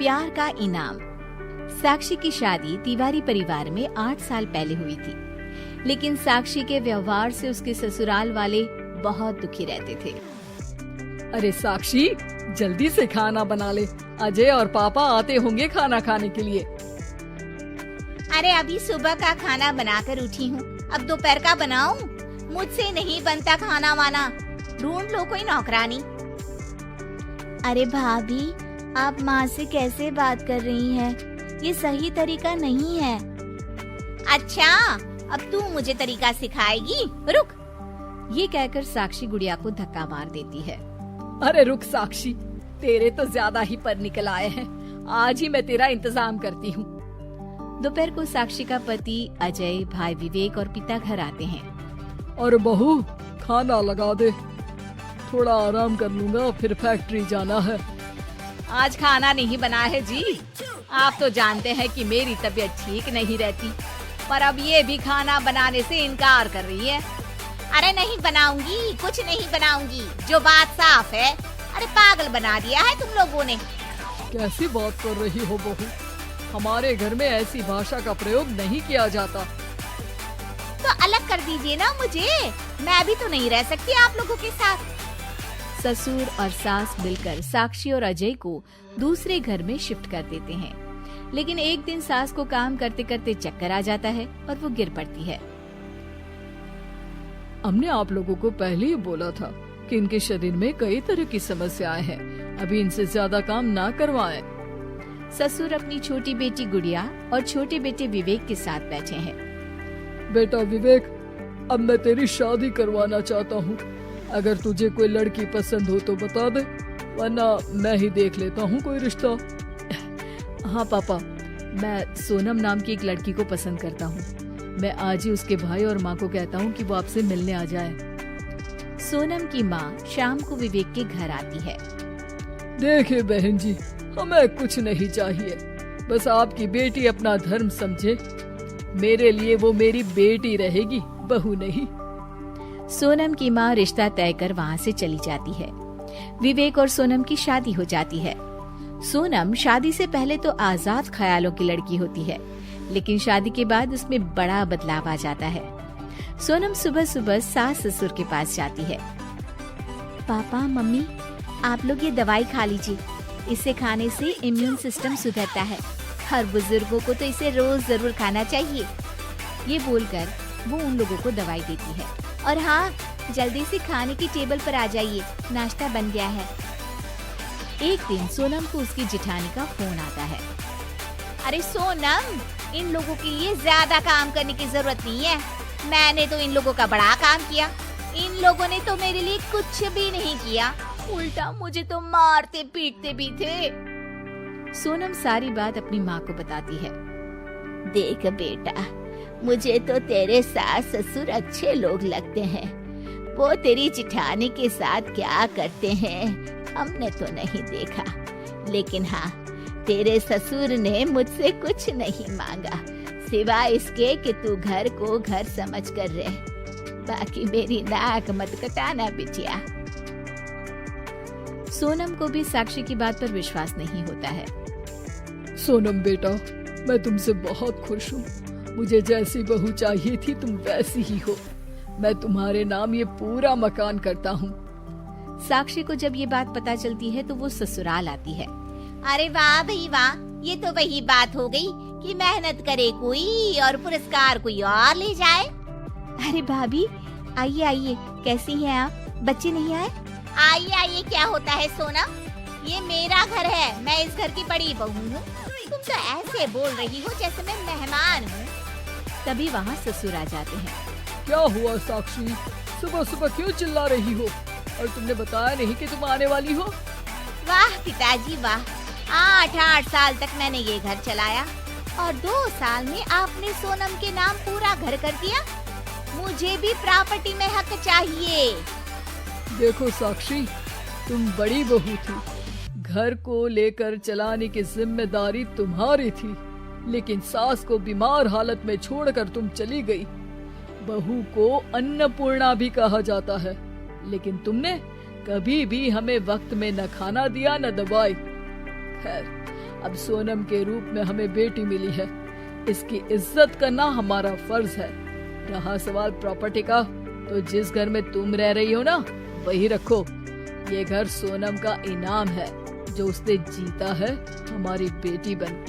प्यार का इनाम। साक्षी की शादी तिवारी परिवार में 8 साल पहले हुई थी, लेकिन साक्षी के व्यवहार से उसके ससुराल वाले बहुत दुखी रहते थे। अरे साक्षी, जल्दी से खाना बना ले, अजय और पापा आते होंगे खाना खाने के लिए। अरे अभी सुबह का खाना बनाकर उठी हूँ, अब दोपहर का बनाऊं? मुझसे नहीं बनता खाना वाना, ढूंढ लो कोई नौकरानी। अरे भाभी, आप माँ से कैसे बात कर रही हैं? ये सही तरीका नहीं है। अच्छा, अब तू मुझे तरीका सिखाएगी? रुक। ये कहकर साक्षी गुड़िया को धक्का मार देती है। अरे रुक साक्षी, तेरे तो ज्यादा ही पर निकल आए हैं, आज ही मैं तेरा इंतजाम करती हूँ। दोपहर को साक्षी का पति अजय, भाई विवेक और पिता घर आते हैं। और बहू, खाना लगा दे, थोड़ा आराम कर लूंगा, फिर फैक्ट्री जाना है। आज खाना नहीं बना है जी, आप तो जानते हैं कि मेरी तबीयत ठीक नहीं रहती, पर अब ये भी खाना बनाने से इनकार कर रही है। अरे नहीं बनाऊंगी, कुछ नहीं बनाऊंगी, जो बात साफ है। अरे पागल बना दिया है तुम लोगों ने। कैसी बात कर रही हो बहू, हमारे घर में ऐसी भाषा का प्रयोग नहीं किया जाता। तो अलग कर दीजिए ना मुझे, मैं भी तो नहीं रह सकती आप लोगों के साथ। ससुर और सास मिलकर साक्षी और अजय को दूसरे घर में शिफ्ट कर देते हैं, लेकिन एक दिन सास को काम करते करते चक्कर आ जाता है और वो गिर पड़ती है। हमने आप लोगों को पहले ही बोला था कि इनके शरीर में कई तरह की समस्याएं हैं, अभी इनसे ज्यादा काम ना करवाएं। ससुर अपनी छोटी बेटी गुड़िया और छोटे बेटे विवेक के साथ बैठे हैं। बेटा विवेक, अब मैं तेरी शादी करवाना चाहता हूँ, अगर तुझे कोई लड़की पसंद हो तो बता दे, वरना मैं ही देख लेता हूँ कोई रिश्ता। हाँ पापा, मैं सोनम नाम की एक लड़की को पसंद करता हूँ, मैं आज ही उसके भाई और माँ को कहता हूँ कि वो आपसे मिलने आ जाए। सोनम की माँ शाम को विवेक के घर आती है। देखिए बहन जी, हमें कुछ नहीं चाहिए, बस आपकी बेटी अपना धर्म समझे, मेरे लिए वो मेरी बेटी रहेगी, बहू नहीं। सोनम की माँ रिश्ता तय कर वहाँ से चली जाती है। विवेक और सोनम की शादी हो जाती है। सोनम शादी से पहले तो आजाद ख्यालों की लड़की होती है, लेकिन शादी के बाद उसमें बड़ा बदलाव आ जाता है। सोनम सुबह सुबह सास ससुर के पास जाती है। पापा मम्मी, आप लोग ये दवाई खा लीजिए, इसे खाने से इम्यून सिस्टम सुधरता है। हर बुजुर्गों को तो इसे रोज जरूर खाना चाहिए। ये बोलकर वो उन लोगों को दवाई देती है। और हाँ, जल्दी से खाने की टेबल पर आ जाइए, नाश्ता बन गया है। एक दिन सोनम को उसकी जिठानी का फोन आता है। अरे सोनम, इन लोगों के लिए ज्यादा काम करने की जरूरत नहीं है, मैंने तो इन लोगों का बड़ा काम किया। इन लोगों ने तो मेरे लिए कुछ भी नहीं किया, उल्टा मुझे तो मारते पीटते भी थे। सोनम सारी बात अपनी माँ को बताती है। देख बेटा, मुझे तो तेरे सास ससुर अच्छे लोग लगते हैं, वो तेरी जिठानी के साथ क्या करते हैं हमने तो नहीं देखा, लेकिन हाँ, तेरे ससुर ने मुझसे कुछ नहीं मांगा, सिवाय इसके कि तू घर को घर समझ कर रहे। बाकी मेरी नाक मत कटाना बिटिया। सोनम को भी साक्षी की बात पर विश्वास नहीं होता है। सोनम बेटा, मैं तुमसे बहुत खुश हूँ, मुझे जैसी बहू चाहिए थी तुम वैसी ही हो, मैं तुम्हारे नाम ये पूरा मकान करता हूँ। साक्षी को जब ये बात पता चलती है तो वो ससुराल आती है। अरे वाह भाई वाह, ये तो वही बात हो गई कि मेहनत करे कोई और पुरस्कार कोई और ले जाए। अरे भाभी, आइए आइए, कैसी हैं आप? बच्चे नहीं आए? आइए आइए क्या होता है सोना, ये मेरा घर है, मैं इस घर की बड़ी बहू हूँ। तुम तो ऐसे बोल रही हो जैसे मैं मेहमान हूँ। तभी वहाँ ससुर आ जाते हैं। क्या हुआ साक्षी, सुबह सुबह क्यों चिल्ला रही हो, और तुमने बताया नहीं कि तुम आने वाली हो? वाह पिताजी वाह, 8 साल तक मैंने ये घर चलाया और 2 साल में आपने सोनम के नाम पूरा घर कर दिया। मुझे भी प्रॉपर्टी में हक चाहिए। देखो साक्षी, तुम बड़ी बहू थी, घर को लेकर चलाने की जिम्मेदारी तुम्हारी थी, लेकिन सास को बीमार हालत में छोड़कर तुम चली गई। बहू को अन्नपूर्णा भी कहा जाता है, लेकिन तुमने कभी भी हमें वक्त में न खाना दिया न दवाई। खैर, अब सोनम के रूप में हमें बेटी मिली है, इसकी इज्जत करना हमारा फर्ज है। रहा सवाल प्रॉपर्टी का, तो जिस घर में तुम रह रही हो ना, वही रखो। ये घर सोनम का इनाम है जो उसने जीता है हमारी बेटी बन।